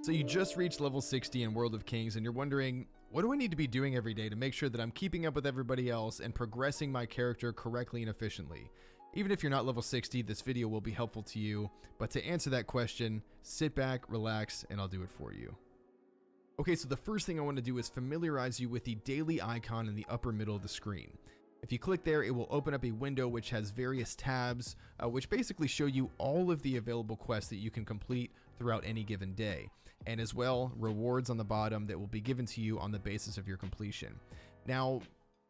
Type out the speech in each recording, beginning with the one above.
So you just reached level 60 in World of Kings and you're wondering, what do I need to be doing every day to make sure that I'm keeping up with everybody else and progressing my character correctly and efficiently? Even if you're not level 60, this video will be helpful to you, but to answer that question, sit back, relax, and I'll do it for you. Okay, so the first thing I want to do is familiarize you with the daily icon in the upper middle of the screen. If you click there, it will open up a window which has various tabs, which basically show you all of the available quests that you can complete throughout any given day, and as well, rewards on the bottom that will be given to you on the basis of your completion. Now,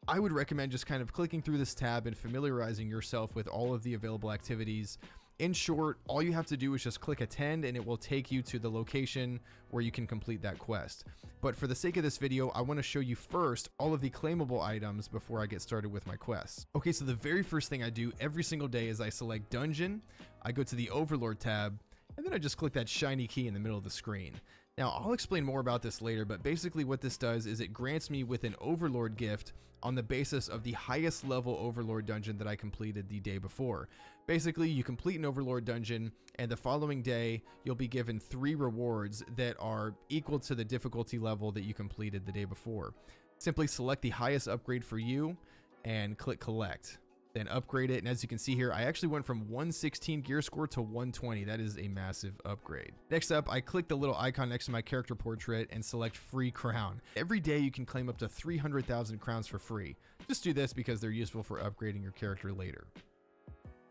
I would recommend just kind of clicking through this tab and familiarizing yourself with all of the available activities. In short, all you have to do is just click attend and it will take you to the location where you can complete that quest. But for the sake of this video, I want to show you first all of the claimable items before I get started with my quests. Okay, so the very first thing I do every single day is I select dungeon, I go to the Overlord tab, and then I just click that shiny key in the middle of the screen. Now, I'll explain more about this later, but basically what this does is it grants me with an Overlord gift on the basis of the highest level Overlord dungeon that I completed the day before. Basically, you complete an Overlord dungeon, and the following day, you'll be given 3 rewards that are equal to the difficulty level that you completed the day before. Simply select the highest upgrade for you, and click collect. Then upgrade it, and as you can see here, I actually went from 116 gear score to 120. That is a massive upgrade. Next up, I click the little icon next to my character portrait and select free crown. Every day you can claim up to 300,000 crowns for free. Just do this because they're useful for upgrading your character later.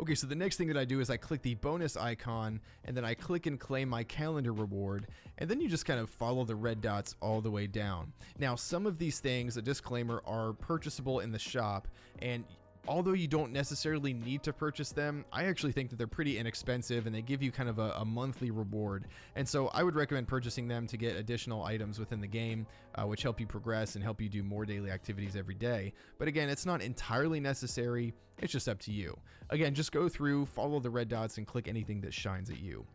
Okay, so the next thing that I do is I click the bonus icon, and then I click and claim my calendar reward, and then you just kind of follow the red dots all the way down. Now, some of these things, a disclaimer, are purchasable in the shop, and although you don't necessarily need to purchase them, I actually think that they're pretty inexpensive and they give you kind of a monthly reward. And so I would recommend purchasing them to get additional items within the game, which help you progress and help you do more daily activities every day. But again, it's not entirely necessary. It's just up to you. Again, just go through, follow the red dots, and click anything that shines at you.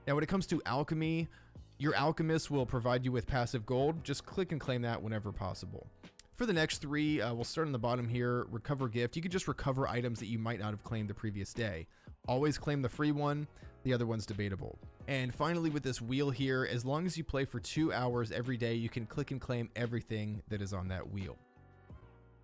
Now, when it comes to alchemy, your alchemist will provide you with passive gold. Just click and claim that whenever possible. For the next 3, we'll start on the bottom here, recover gift. You can just recover items that you might not have claimed the previous day. Always claim the free one, the other one's debatable. And finally, with this wheel here, as long as you play for 2 hours every day, you can click and claim everything that is on that wheel.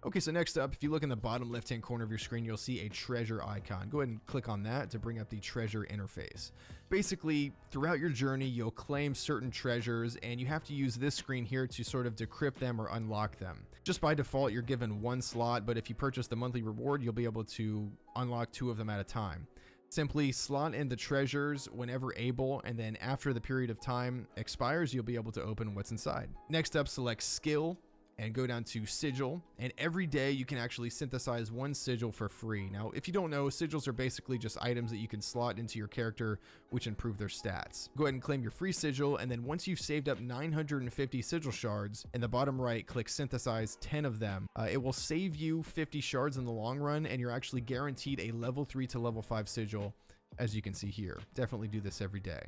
Okay, so next up, if you look in the bottom left-hand corner of your screen, you'll see a treasure icon. Go ahead and click on that to bring up the treasure interface. Basically, throughout your journey, you'll claim certain treasures, and you have to use this screen here to sort of decrypt them or unlock them. Just by default, you're given 1 slot, but if you purchase the monthly reward, you'll be able to unlock 2 of them at a time. Simply slot in the treasures whenever able, and then after the period of time expires, you'll be able to open what's inside. Next up, select skill, and go down to sigil, and every day you can actually synthesize 1 sigil for free. Now, if you don't know, sigils are basically just items that you can slot into your character which improve their stats. Go ahead and claim your free sigil, and then once you've saved up 950 sigil shards, in the bottom right, click synthesize 10 of them. It will save you 50 shards in the long run, and you're actually guaranteed a level 3 to level 5 sigil, as you can see here. Definitely do this every day.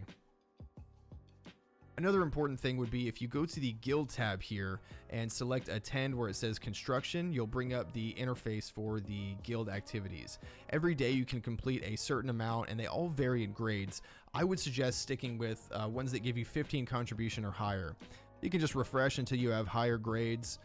Another important thing would be if you go to the guild tab here and select attend where it says construction, you'll bring up the interface for the guild activities. Every day you can complete a certain amount and they all vary in grades. I would suggest sticking with ones that give you 15 contribution or higher. You can just refresh until you have higher grades.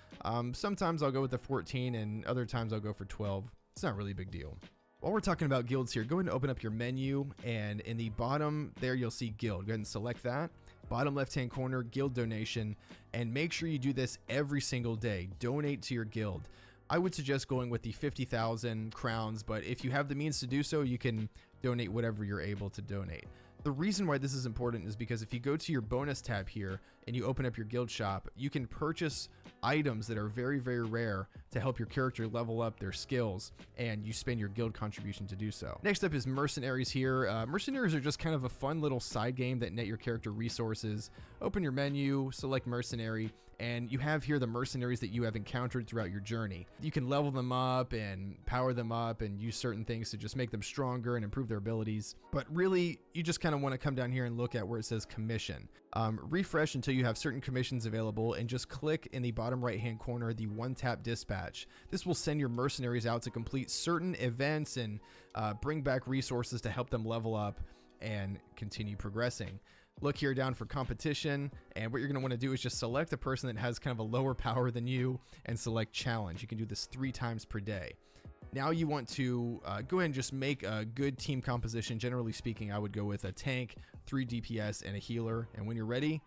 Sometimes I'll go with the 14 and other times I'll go for 12. It's not really a big deal. While we're talking about guilds here, go ahead and open up your menu, and in the bottom there you'll see guild. Go ahead and select that. Bottom left hand corner, guild donation, and make sure you do this every single day. Donate to your guild. I would suggest going with the 50,000 crowns, but if you have the means to do so, you can donate whatever you're able to donate. The reason why this is important is because if you go to your bonus tab here and you open up your guild shop, you can purchase items that are very, very rare to help your character level up their skills, and you spend your guild contribution to do so. Next up is mercenaries here. Mercenaries are just kind of a fun little side game that net your character resources. Open your menu, select mercenary, and you have here the mercenaries that you have encountered throughout your journey. You can level them up and power them up and use certain things to just make them stronger and improve their abilities. But really, you just kind of want to come down here and look at where it says commission. Refresh until you have certain commissions available, and just click in the bottom right hand corner the one-tap dispatch. This will send your mercenaries out to complete certain events and bring back resources to help them level up and continue progressing. Look here down for competition, and what you're going to want to do is just select a person that has kind of a lower power than you and select challenge. You can do this 3 times per day. Now you want to go ahead and just make a good team composition. Generally speaking, I would go with a tank, 3 DPS, and a healer. And when you're ready,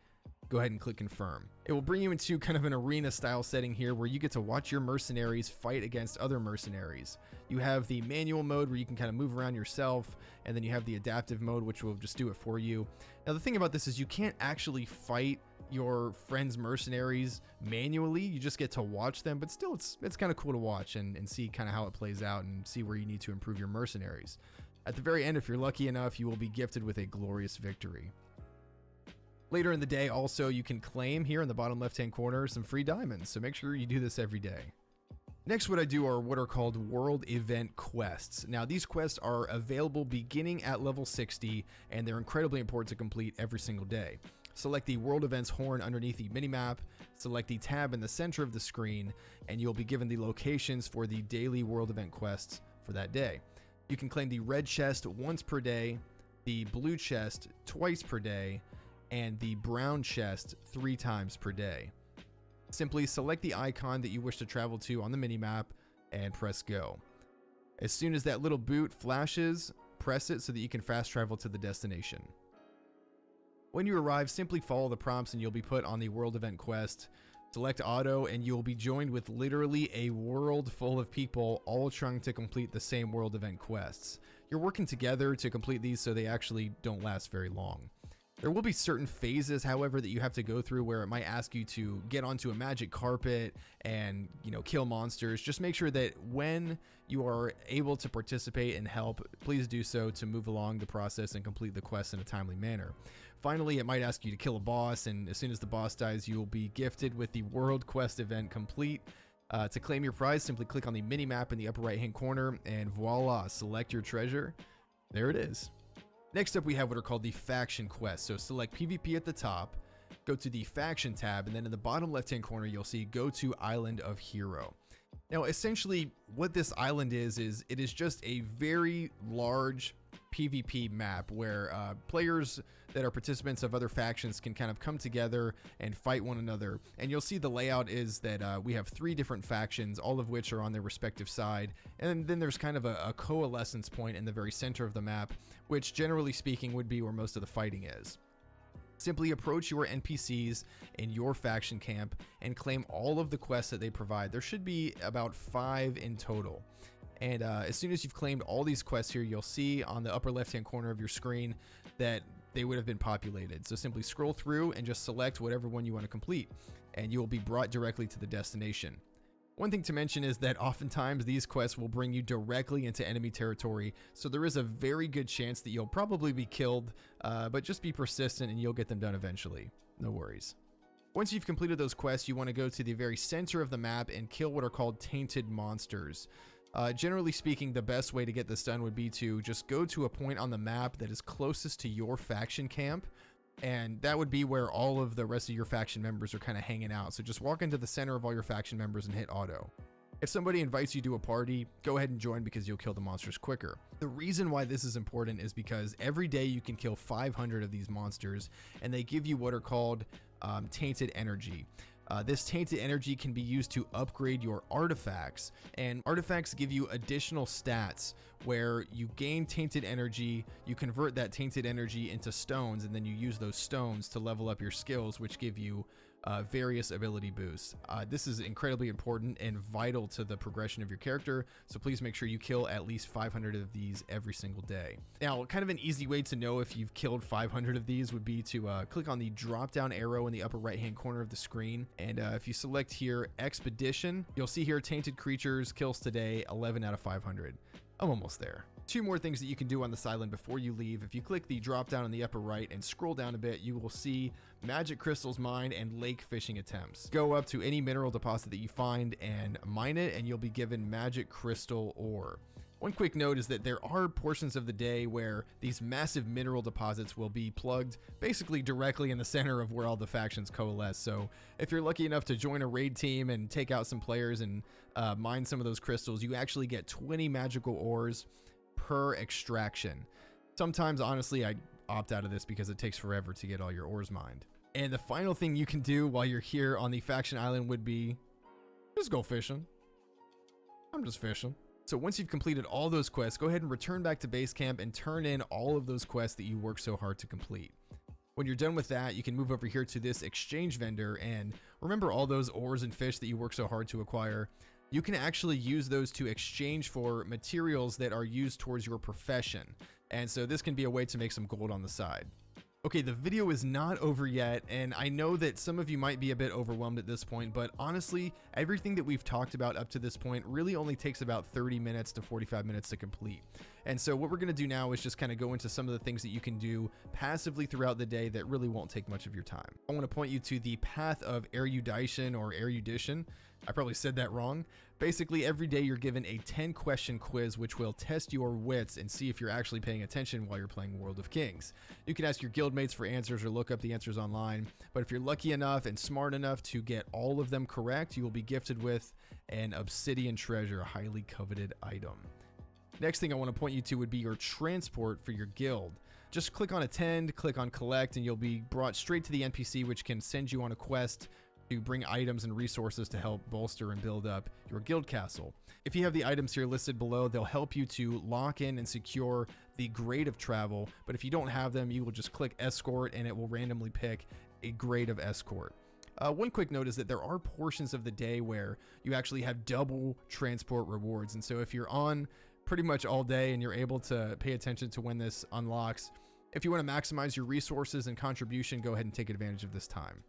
go ahead and click confirm. It will bring you into kind of an arena style setting here where you get to watch your mercenaries fight against other mercenaries. You have the manual mode where you can kind of move around yourself, and then you have the adaptive mode, which will just do it for you. Now the thing about this is you can't actually fight your friends' mercenaries manually. You just get to watch them, but still it's kind of cool to watch and see kind of how it plays out and see where you need to improve your mercenaries. At the very end, if you're lucky enough, you will be gifted with a glorious victory. Later in the day, also, you can claim here in the bottom left-hand corner some free diamonds, so make sure you do this every day. Next, what I do are what are called world event quests. Now, these quests are available beginning at level 60, and they're incredibly important to complete every single day. Select the world events horn underneath the minimap, select the tab in the center of the screen, and you'll be given the locations for the daily world event quests for that day. You can claim the red chest once per day, the blue chest twice per day, and the brown chest 3 times per day. Simply select the icon that you wish to travel to on the minimap and press go. As soon as that little boot flashes, press it so that you can fast travel to the destination. When you arrive, simply follow the prompts and you'll be put on the world event quest. Select auto and you'll be joined with literally a world full of people all trying to complete the same world event quests. You're working together to complete these so they actually don't last very long. There will be certain phases, however, that you have to go through where it might ask you to get onto a magic carpet and, kill monsters. Just make sure that when you are able to participate and help, please do so to move along the process and complete the quest in a timely manner. Finally, it might ask you to kill a boss, and as soon as the boss dies, you will be gifted with the World Quest event complete. To claim your prize, simply click on the mini-map in the upper right-hand corner, and voila, select your treasure. There it is. Next up, we have what are called the faction quests. So select PvP at the top, go to the faction tab, and then in the bottom left-hand corner, you'll see go to Island of Hero. Now, essentially, what this island is it is just a very large PvP map where players that are participants of other factions can kind of come together and fight one another. And you'll see the layout is that we have 3 different factions, all of which are on their respective side. And then there's kind of a coalescence point in the very center of the map, which generally speaking would be where most of the fighting is. Simply approach your NPCs in your faction camp and claim all of the quests that they provide. There should be about 5 in total. And as soon as you've claimed all these quests here, you'll see on the upper left-hand corner of your screen that they would have been populated. So simply scroll through and just select whatever one you want to complete, and you will be brought directly to the destination. One thing to mention is that oftentimes these quests will bring you directly into enemy territory, so there is a very good chance that you'll probably be killed, but just be persistent and you'll get them done eventually. No worries. Once you've completed those quests, you want to go to the very center of the map and kill what are called tainted monsters. Generally speaking, the best way to get this done would be to just go to a point on the map that is closest to your faction camp, and that would be where all of the rest of your faction members are kind of hanging out. So just walk into the center of all your faction members and hit auto. If somebody invites you to a party, go ahead and join because you'll kill the monsters quicker. The reason why this is important is because every day you can kill 500 of these monsters, and they give you what are called tainted energy. This tainted energy can be used to upgrade your artifacts, and artifacts give you additional stats where you gain tainted energy, you convert that tainted energy into stones, and then you use those stones to level up your skills, which give you various ability boosts. This is incredibly important and vital to the progression of your character, so please make sure you kill at least 500 of these every single day. Now, kind of an easy way to know if you've killed 500 of these would be to click on the drop down arrow in the upper right hand corner of the screen, and if you select here Expedition, you'll see here tainted creatures, kills today, 11 out of 500. I'm almost there. 2 more things that you can do on this island before you leave. If you click the drop down in the upper right and scroll down a bit, you will see magic crystals mine and lake fishing attempts. Go up to any mineral deposit that you find and mine it, and you'll be given magic crystal ore. One quick note is that there are portions of the day where these massive mineral deposits will be plugged basically directly in the center of where all the factions coalesce. So if you're lucky enough to join a raid team and take out some players and mine some of those crystals, you actually get 20 magical ores per extraction. Sometimes, honestly, opt out of this because it takes forever to get all your ores mined. And the final thing you can do while you're here on the faction island would be just go fishing. I'm just fishing. So once you've completed all those quests, go ahead and return back to base camp and turn in all of those quests that you worked so hard to complete. When you're done with that, you can move over here to this exchange vendor, and remember all those ores and fish that you worked so hard to acquire? You can actually use those to exchange for materials that are used towards your profession. And so this can be a way to make some gold on the side. Okay, the video is not over yet, and I know that some of you might be a bit overwhelmed at this point, but honestly, everything that we've talked about up to this point really only takes about 30 minutes to 45 minutes to complete. And so what we're going to do now is just kind of go into some of the things that you can do passively throughout the day that really won't take much of your time. I want to point you to the path of erudition or erudition. I probably said that wrong. Basically, every day you're given a 10-question quiz which will test your wits and see if you're actually paying attention while you're playing World of Kings. You can ask your guildmates for answers or look up the answers online, but if you're lucky enough and smart enough to get all of them correct, you will be gifted with an obsidian treasure, a highly coveted item. Next thing I want to point you to would be your transport for your guild. Just click on attend, click on collect, and you'll be brought straight to the NPC, which can send you on a quest to bring items and resources to help bolster and build up your guild castle. If you have the items here listed below, they'll help you to lock in and secure the grade of travel, but if you don't have them, you will just click escort and it will randomly pick a grade of escort. One quick note is that there are portions of the day where you actually have double transport rewards, and so if you're on pretty much all day and you're able to pay attention to when this unlocks, if you want to maximize your resources and contribution, go ahead and take advantage of this time.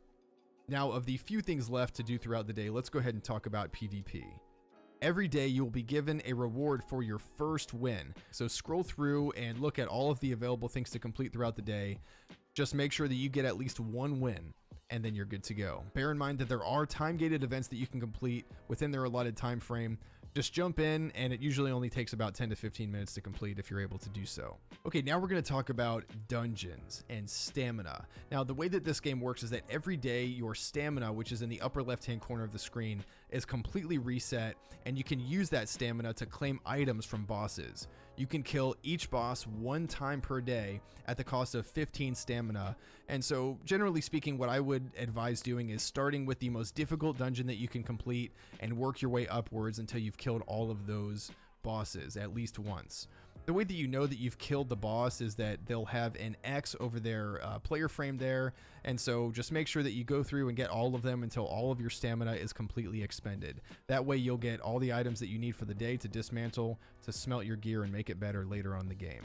Now, of the few things left to do throughout the day, let's go ahead and talk about PvP. Every day you will be given a reward for your first win. So scroll through and look at all of the available things to complete throughout the day. Just make sure that you get at least one win, and then you're good to go. Bear in mind that there are time-gated events that you can complete within their allotted time frame. Just jump in, and it usually only takes about 10 to 15 minutes to complete if you're able to do so. Okay, now we're going to talk about dungeons and stamina. Now, the way that this game works is that every day your stamina, which is in the upper left-hand corner of the screen, is completely reset, and you can use that stamina to claim items from bosses. You can kill each boss one time per day at the cost of 15 stamina. And so generally speaking, what I would advise doing is starting with the most difficult dungeon that you can complete and work your way upwards until you've killed all of those bosses at least once. The way that you know that you've killed the boss is that they'll have an X over their player frame there, and so just make sure that you go through and get all of them until all of your stamina is completely expended. That way you'll get all the items that you need for the day to dismantle, to smelt your gear and make it better later on in the game.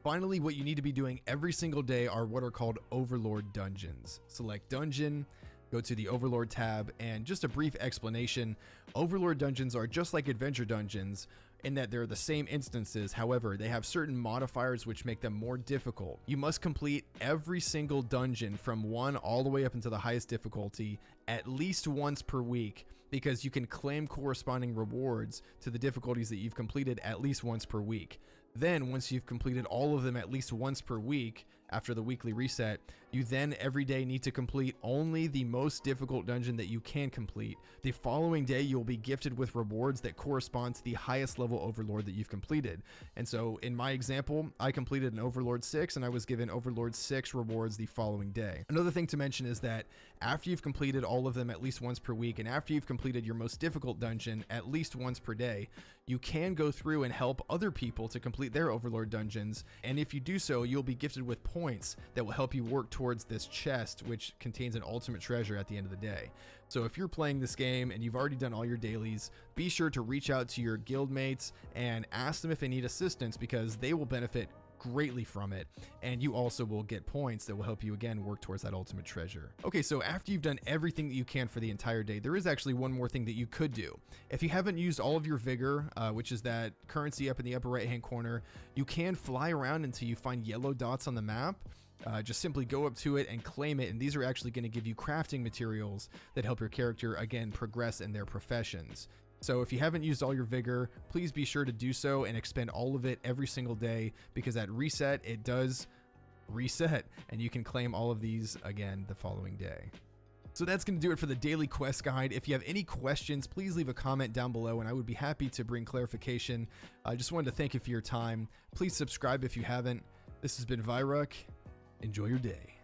Finally, what you need to be doing every single day are what are called Overlord dungeons. Select dungeon, go to the Overlord tab, and just a brief explanation, Overlord dungeons are just like adventure dungeons in that they're the same instances. However, they have certain modifiers which make them more difficult. You must complete every single dungeon from 1 all the way up into the highest difficulty at least once per week, because you can claim corresponding rewards to the difficulties that you've completed at least once per week. Then, once you've completed all of them at least once per week, after the weekly reset, you then every day need to complete only the most difficult dungeon that you can complete. The following day, you'll be gifted with rewards that correspond to the highest level Overlord that you've completed. And so in my example, I completed an Overlord 6 and I was given Overlord 6 rewards the following day. Another thing to mention is that after you've completed all of them at least once per week, and after you've completed your most difficult dungeon at least once per day, you can go through and help other people to complete their Overlord dungeons. And if you do so, you'll be gifted with points that will help you work towards this chest, which contains an ultimate treasure at the end of the day. So if you're playing this game and you've already done all your dailies, be sure to reach out to your guildmates and ask them if they need assistance, because they will benefit greatly from it, and you also will get points that will help you again work towards that ultimate treasure. Okay, so after you've done everything that you can for the entire day, there is actually one more thing that you could do. If you haven't used all of your vigor, which is that currency up in the upper right hand corner, you can fly around until you find yellow dots on the map. Just simply go up to it and claim it, and these are actually going to give you crafting materials that help your character again progress in their professions. So if you haven't used all your vigor, please be sure to do so and expend all of it every single day, because at reset, it does reset and you can claim all of these again the following day. So that's going to do it for the daily quest guide. If you have any questions, please leave a comment down below and I would be happy to bring clarification. I just wanted to thank you for your time. Please subscribe if you haven't. This has been Viruk. Enjoy your day.